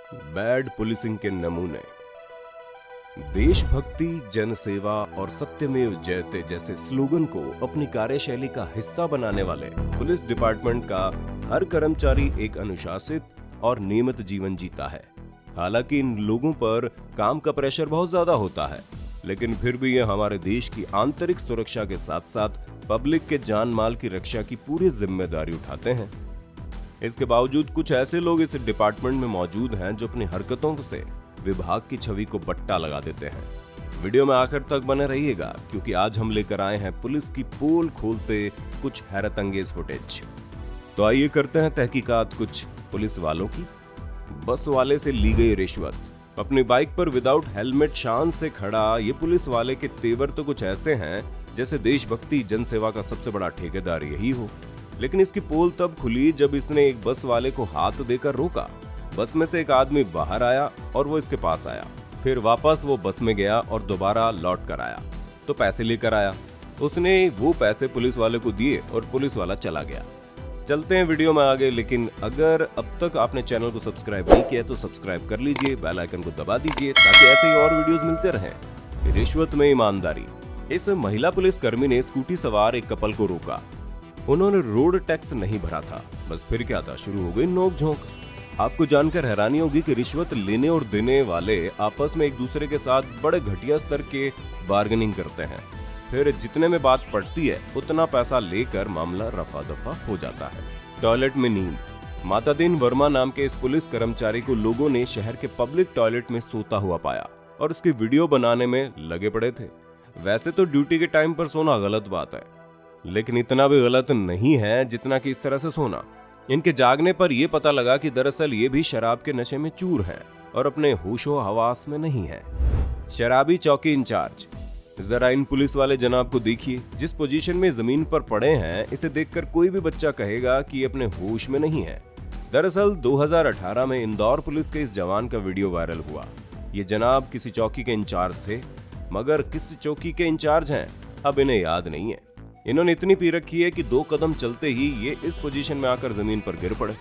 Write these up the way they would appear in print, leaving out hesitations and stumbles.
Bad policing के नमूने। देशभक्ति, जनसेवा और सत्यमेव जयते जैसे स्लोगन को अपनी कार्यशैली का हिस्सा बनाने वाले पुलिस डिपार्टमेंट का हर कर्मचारी एक अनुशासित और नियमित जीवन जीता है। हालांकि इन लोगों पर काम का प्रेशर बहुत ज्यादा होता है, लेकिन फिर भी ये हमारे देश की आंतरिक सुरक्षा के साथ साथ पब्लिक के जान माल की रक्षा की पूरी जिम्मेदारी उठाते हैं। इसके बावजूद कुछ ऐसे लोग इस डिपार्टमेंट में मौजूद हैं जो अपनी हरकतों से विभाग की छवि को बट्टा लगा देते हैं। वीडियो में आखिर तक बने रहिएगा, क्योंकि आज हम लेकर आए हैं पुलिस की पोल खोलते कुछ हैरत अंगेज फुटेज। तो आइए करते हैं तहकीकात कुछ पुलिस वालों की। बस वाले से ली गई रिश्वत। अपनी बाइक पर विदाउट हेलमेट शान से खड़ा ये पुलिस वाले के तेवर तो कुछ ऐसे हैं जैसे देशभक्ति, जनसेवा का सबसे बड़ा ठेकेदार यही हो। लेकिन इसकी पोल तब खुली जब इसने एक बस वाले को हाथ देकर रोका। बस में से एक आदमी बाहर आया और वो इसके पास आया। फिर वापस वो बस में गया और दोबारा लौट कर आया तो पैसे लेकर आया। उसने वो पैसे पुलिस वाले को दिए और पुलिस वाला चला गया। चलते हैं वीडियो में आगे, लेकिन अगर अब तक आपने चैनल को सब्सक्राइब नहीं किया तो सब्सक्राइब कर लीजिए, बेल आइकन को दबा दीजिए ताकि ऐसे ही और वीडियोस मिलते रहें। रिश्वत में ईमानदारी। इस महिला पुलिस कर्मी ने स्कूटी सवार एक कपल को रोका। उन्होंने रोड टैक्स नहीं भरा था। बस फिर क्या था, शुरू हो गई नोक-झोंक। आपको जानकर हैरानी होगी कि रिश्वत लेने और देने वाले आपस में एक दूसरे के साथ बड़े घटिया स्तर के बार्गेनिंग करते हैं। फिर जितने में बात पड़ती है उतना पैसा लेकर मामला रफा दफा हो जाता है। टॉयलेट में नींद। मातादीन वर्मा नाम के इस पुलिस कर्मचारी को लोगों ने शहर के पब्लिक टॉयलेट में सोता हुआ पाया और उसकी वीडियो बनाने में लगे पड़े थे। वैसे तो ड्यूटी के टाइम पर सोना गलत बात है, लेकिन इतना भी गलत नहीं है जितना कि इस तरह से सोना। इनके जागने पर यह पता लगा कि दरअसल ये भी शराब के नशे में चूर है और अपने होशो हवास में नहीं है। शराबी चौकी इंचार्ज। जरा इन पुलिस वाले जनाब को देखिए, जिस पोजीशन में जमीन पर पड़े हैं इसे देखकर कोई भी बच्चा कहेगा कि अपने होश में नहीं है। दरअसल 2018 में इंदौर पुलिस के इस जवान का वीडियो वायरल हुआ। ये जनाब किसी चौकी के इंचार्ज थे, मगर किस चौकी के इंचार्ज हैं अब इन्हें याद नहीं है। इन्होंने इतनी पी रखी है कि 2 कदम चलते ही ये इस पोजीशन में आकर जमीन पर गिर पड़े।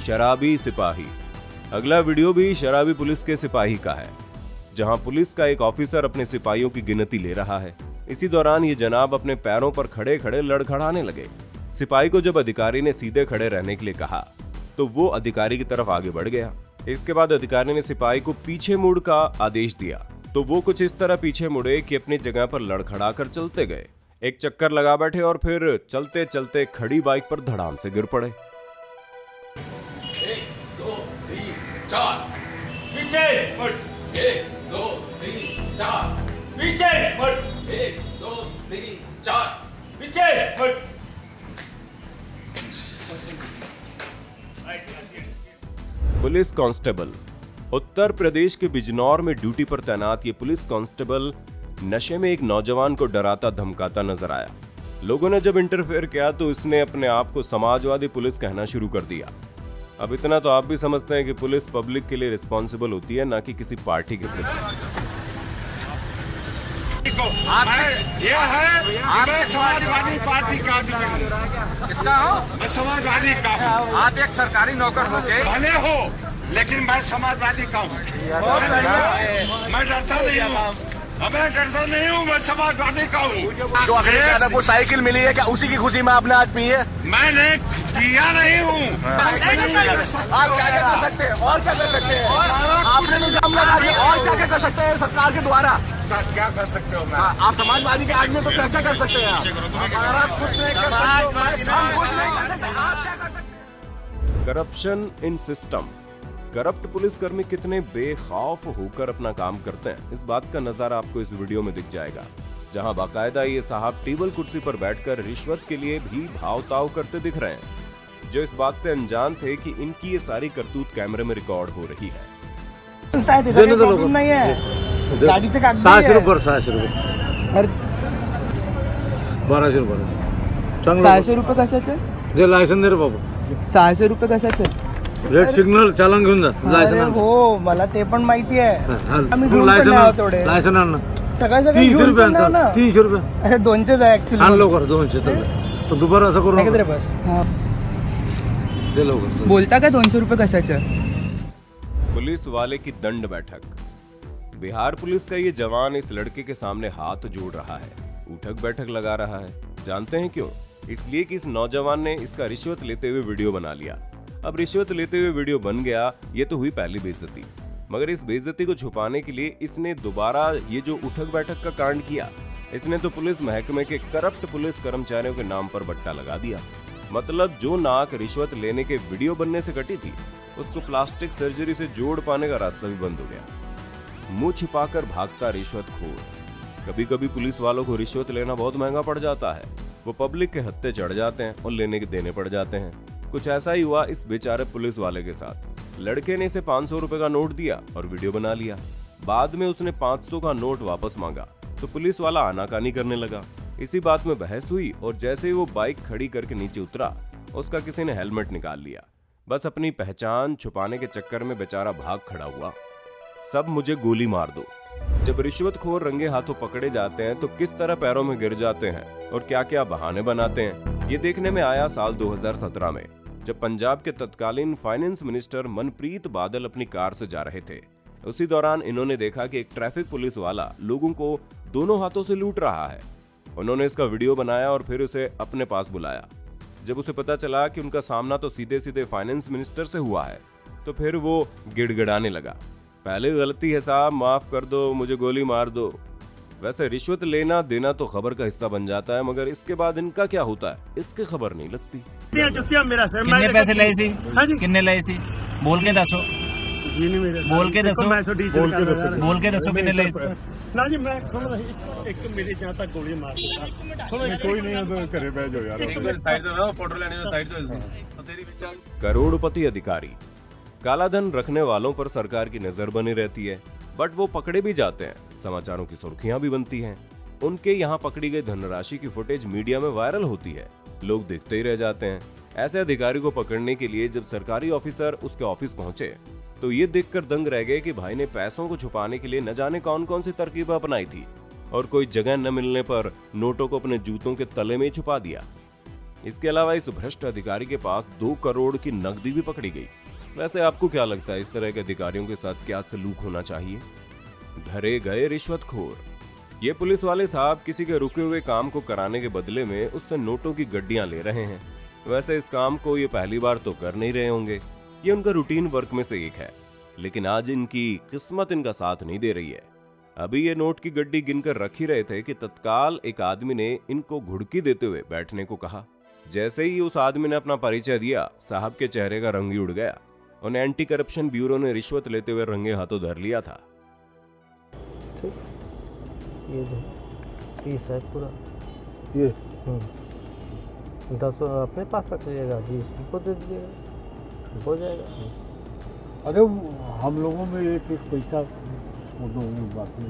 शराबी सिपाही। अगला वीडियो भी शराबी पुलिस के सिपाही का है, जहां पुलिस का एक ऑफिसर अपने सिपाहियों की गिनती ले रहा है। इसी दौरान ये जनाब अपने पैरों पर खड़े खड़े लड़खड़ाने लगे। सिपाही को जब अधिकारी ने सीधे खड़े रहने के लिए कहा तो वो अधिकारी की तरफ आगे बढ़ गया। इसके बाद अधिकारी ने सिपाही को पीछे मुड़ का आदेश दिया तो वो कुछ इस तरह पीछे मुड़े कि अपनी जगह पर लड़खड़ा कर चलते गए। एक चक्कर लगा बैठे और फिर चलते चलते खड़ी बाइक पर धड़ाम से गिर पड़े। 1 2 3 4 पीछे मुड़। 1 2 3 4 पीछे मुड़। 1 2 3 4 पीछे मुड़। Police constable. उत्तर प्रदेश के बिजनौर में ड्यूटी पर तैनात ये पुलिस कांस्टेबल नशे में एक नौजवान को डराता धमकाता नजर आया। लोगों ने जब इंटरफेयर किया तो इसने अपने आप को समाजवादी पुलिस कहना शुरू कर दिया। अब इतना तो आप भी समझते हैं कि पुलिस पब्लिक के लिए रिस्पॉन्सिबल होती है, ना कि किसी पार्टी के प्रति। ये है मैं समाजवादी पार्टी का किसका हो? मैं समाजवादी का हूँ। आप एक सरकारी नौकर हो के भले हो, लेकिन मैं समाजवादी का हूँ। मैं डरता नहीं हूँ, मैं डरता नहीं हूँ, मैं समाजवादी का हूँ। जो अखिलेश यादव को साइकिल मिली है, क्या उसी की खुशी में आपने आज पी है? मैंने पिया नहीं हूँ। आप क्या क्या कर सकते हैं और क्या कर सकते हैं? आपने निजाम लगा दिया और क्या क्या कर सकते हैं सरकार के द्वारा? क्या कर सकते हो? आप समाजवादी के आदमी तो क्या क्या कर सकते हैं? हमारा कुछ नहीं कर सकते। हम कुछ नहीं कर सकते, आप क्या कर सकते हैं? Corruption in system. करप्ट पुलिसकर्मी कितने बेखौफ होकर अपना काम करते हैं, इस बात का नजारा आपको इस वीडियो में दिख जाएगा, जहां बाकायदा ये साहब टेबल कुर्सी पर बैठकर रिश्वत के लिए भी भाव-ताव करते दिख रहे हैं, जो इस बात से अनजान थे कि इनकी ये सारी करतूत कैमरे में रिकॉर्ड हो रही है। नहीं है गाडीचे कागद 600 रुपये 600 रुपये 1200 रुपये 600 रुपये कशाचे? जे लायसन दे रे बाबा. 600 रुपये कशाचे? रेड सिग्नल चालन घेऊन जा. अरे लायसन आण. हो मला ते पण माहिती आहे. हा, आम्ही तू घेऊन पण लायसन नाही आण. आहोत तेवढे. लायसन आण ना. सकाळी सकाळी 300 घेऊन रुपये पण नाही ना. आणतात 300 रुपये अरे 200 आहे ऍक्च्युली. आण लवकर 200 तर पण दुपार असं करू रे नका. बस. दे लवकर. बोलता का 200 रुपये कशाचं? पुलिस वाले की दंड बैठक। बिहार पुलिस का ये जवान इस लड़के के सामने हाथ जोड़ रहा है, उठक बैठक लगा रहा है। जानते हैं क्यों? इसलिए कि इस नौजवान ने इसका रिश्वत लेते हुए वीडियो बना लिया। अब रिश्वत लेते हुए वीडियो बन गया, ये तो हुई पहली बेइज्जती, मगर इस बेइज्जती को छुपाने के लिए इसने दोबारा ये जो उठक बैठक का कांड किया, इसने तो पुलिस महकमे के करप्ट पुलिस कर्मचारियों के नाम पर बट्टा लगा दिया। मतलब जो नाक रिश्वत लेने के वीडियो बनने से कटी थी, उसको प्लास्टिक सर्जरी से जोड़ पाने का रास्ता भी बंद हो गया। मुंह छिपाकर भागता रिश्वतखोर। कभी कभी पुलिस वालों को रिश्वत लेना बहुत महंगा पड़ जाता है, वो पब्लिक के हत्थे चढ़ जाते हैं और लेने के देने पड़ जाते हैं। कुछ ऐसा ही हुआ इस बेचारे पुलिस वाले के साथ। लड़के ने इसे 500 रुपए का नोट दिया और वीडियो बना लिया। बाद में उसने 500 का नोट वापस मांगा तो पुलिस वाला आनाकानी करने लगा। इसी बात में बहस हुई और जैसे ही वो बाइक खड़ी करके नीचे उतरा, उसका किसी ने हेलमेट निकाल लिया। बस अपनी पहचान छुपाने के चक्कर में बेचारा भाग खड़ा हुआ। सब मुझे गोली मार दो। जब रिश्वतखोर रंगे हाथों पकड़े जाते हैं तो किस तरह पैरों में गिर जाते हैं और क्या क्या बहाने बनाते हैं, ये देखने में आया साल 2017 में, जब पंजाब के तत्कालीन फाइनेंस मिनिस्टर मनप्रीत बादल अपनी कार से जा रहे थे। उसी दौरान इन्होंने देखा कि एक ट्रैफिक पुलिस वाला लोगों को दोनों हाथों से लूट रहा है। उन्होंने इसका वीडियो बनाया और फिर उसे अपने पास बुलाया। जब उसे पता चला कि उनका सामना तो सीधे सीधे फाइनेंस मिनिस्टर से हुआ है, तो फिर वो गिड़गिड़ाने लगा, पहले गलती है साहब, माफ कर दो, मुझे गोली मार दो। वैसे रिश्वत लेना देना तो खबर का हिस्सा बन जाता है, मगर इसके बाद इनका क्या होता है, इसकी खबर नहीं लगती। किन्ने पैसे लए सी? किन्ने लए सी? बोल के दसो, बोल के दसो, बोल के दसो किन्ने लए सी? ना जी मैं सुन रही एक मेरे जहाँ तक गोली मार देता कोई नहीं है तो घरे बैठ जाओ यार साइड दो फोटो लेने में साइड दो तेरी विचार। करोड़पति अधिकारी, काला धन रखने वालों पर सरकार की नजर बनी रहती है, बट वो पकड़े भी जाते हैं, समाचारों की सुर्खियां भी बनती हैं। उनके यहाँ पकड़ी गई धनराशि की फुटेज मीडिया में वायरल होती है, लोग देखते ही रह जाते हैं। ऐसे अधिकारी को पकड़ने के लिए जब सरकारी ऑफिसर उसके ऑफिस पहुंचे तो ये देखकर दंग रह गए कि भाई ने पैसों को छुपाने के लिए न जाने कौन कौन सी तरकीब अपनाई थी और कोई जगह न मिलने पर नोटों को अपने जूतों के तले में ही छुपा दिया। इसके अलावा इस भ्रष्ट अधिकारी के पास 2 करोड़ की नकदी भी पकड़ी गई। वैसे आपको क्या लगता है, इस तरह के अधिकारियों के साथ क्या सलूक होना चाहिए? धरे गए रिश्वतखोर। ये पुलिस वाले साहब किसी के रुके हुए काम को कराने के बदले में उससे नोटों की गड्डियां ले रहे हैं। वैसे इस काम को ये पहली बार तो कर नहीं रहे होंगे, ये उनका रूटीन वर्क में से एक है, लेकिन आज इनकी किस्मत इनका साथ नहीं दे रही है। अभी ये नोट की गड्डी गिनकर रख ही रहे थे कि तत्काल एक आदमी ने इनको घुड़की देते हुए बैठने को कहा। जैसे ही उस आदमी ने अपना परिचय दिया, साहब के चेहरे का रंग ही उड़ गया। उन्हें एंटी करप्शन ब्यूरो ने रिश्वत लेते हुए रंगे हाथों धर लिया था। ये 30 है पूरा, ये 10 अपने पास रखिएगा, 20 हमको दे दीजिएगा, हो जाएगा। अरे हम लोगों में एक पैसा बात नहीं।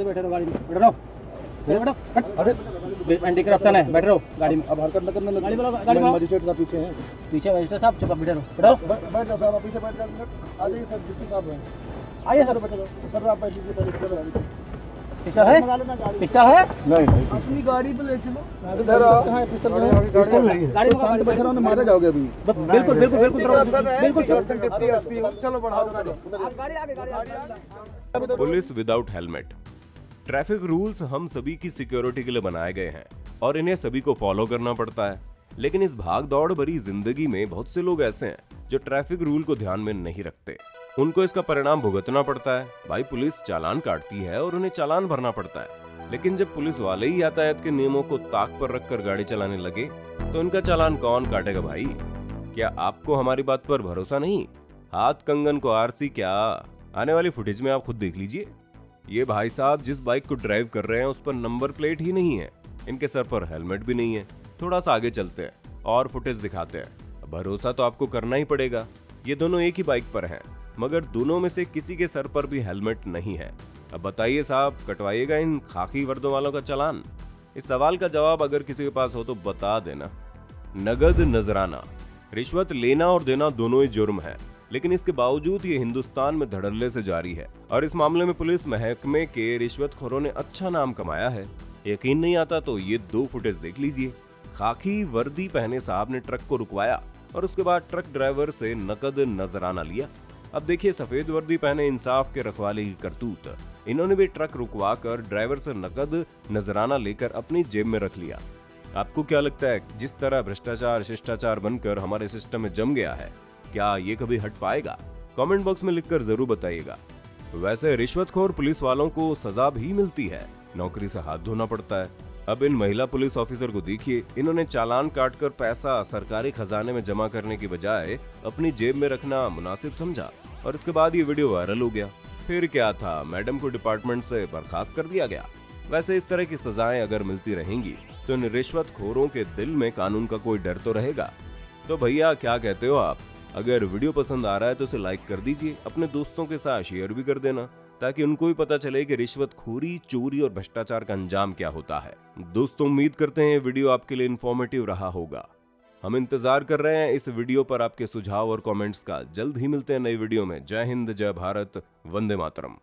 बैठे रहो गाड़ी में, बैठ रहो, अरे एंटी करप्शन है, बैठ रहो गाड़ी में। अब हरकत न करना, गाड़ी वाला मजिस्ट्रेट का पीछे है, पीछे मजिस्ट्रेट साहब चुप बैठे रहो, बैठ जाओ साहब, पीछे बैठ जाओ। आ जाइए सर, डिप्टी साहब हैं, आइए सर, बैठे रहो सर, आप बैठ लीजिए। पिस्टल है? पिस्टल है? नहीं, अपनी गाड़ी पे ले चलो। पिस्टल नहीं है। गाड़ी में सामने बैठे रहो, मारे जाओगे अभी। बिल्कुल बिल्कुल बिल्कुल चलो बढ़ाओ गाड़ी आगे। Police without helmet. Traffic rules हम सभी की सिक्योरिटी के लिए बनाए गए हैं और इन्हें सभी को फॉलो करना पड़ता है, लेकिन इस भाग दौड़ भरी जिंदगी में बहुत से लोग ऐसे हैं जो ट्रैफिक रूल को ध्यान में नहीं रखते। उनको इसका परिणाम भुगतना पड़ता है। भाई पुलिस चालान काटती है और उन्हें चालान भरना पड़ता है, लेकिन जब पुलिस वाले ही यातायात के नियमों को ताक पर रखकर गाड़ी चलाने लगे तो इनका चालान कौन काटेगा भाई? क्या आपको हमारी बात पर भरोसा नहीं? हाथ कंगन को आरसी क्या? आने वाली फुटेज में आप खुद देख लीजिए। ये भाई साहब जिस बाइक को ड्राइव कर रहे हैं उस पर नंबर प्लेट ही नहीं है, इनके सर पर हेलमेट भी नहीं है। थोड़ा सा आगे चलते हैं और फुटेज दिखाते हैं। भरोसा तो आपको करना ही पड़ेगा। ये दोनों एक ही बाइक पर हैं, मगर दोनों में से किसी के सर पर भी हेलमेट नहीं है। अब बताइए साहब, कटवाइएगा इन खाकी वर्दों वालों का चालान? इस सवाल का जवाब अगर किसी के पास हो तो बता देना। नगद नजराना। रिश्वत लेना और देना दोनों ही जुर्म है, लेकिन इसके बावजूद ये हिंदुस्तान में धड़ल्ले से जारी है और इस मामले में पुलिस महकमे के रिश्वतखोरों ने अच्छा नाम कमाया है। यकीन नहीं आता तो ये 2 फुटेज देख लीजिए। खाकी वर्दी पहने साहब ने ट्रक को रुकवाया और उसके बाद ट्रक ड्राइवर से नकद नजराना लिया। अब देखिए सफेद वर्दी पहने इंसाफ के रखवाले की करतूत। इन्होंने भी ट्रक रुकवा कर ड्राइवर से नकद नजराना लेकर अपनी जेब में रख लिया। आपको क्या लगता है, जिस तरह भ्रष्टाचार शिष्टाचार बनकर हमारे सिस्टम में जम गया है, क्या ये कभी हट पाएगा? कमेंट बॉक्स में लिखकर जरूर बताइएगा। वैसे रिश्वतखोर पुलिस वालों को सजा भी मिलती है, नौकरी से हाथ धोना पड़ता है। अब इन महिला पुलिस ऑफिसर को देखिए, इन्होंने चालान काटकर पैसा सरकारी खजाने में जमा करने की बजाय अपनी जेब में रखना मुनासिब समझा और इसके बाद ये वीडियो वायरल हो गया। फिर क्या था, मैडम को डिपार्टमेंट से बर्खास्त कर दिया गया। वैसे इस तरह की सजाएं अगर मिलती रहेंगी तो इन रिश्वतखोरों के दिल में कानून का कोई डर तो रहेगा। तो भैया क्या कहते हो आप? अगर वीडियो पसंद आ रहा है तो इसे लाइक कर दीजिए, अपने दोस्तों के साथ शेयर भी कर देना ताकि उनको भी पता चले कि रिश्वतखोरी, चोरी और भ्रष्टाचार का अंजाम क्या होता है। दोस्तों उम्मीद करते हैं वीडियो आपके लिए इंफॉर्मेटिव रहा होगा। हम इंतजार कर रहे हैं इस वीडियो पर आपके सुझाव और कमेंट्स का। जल्द ही मिलते हैं नई वीडियो में। जय हिंद, जय भारत, वंदे मातरम।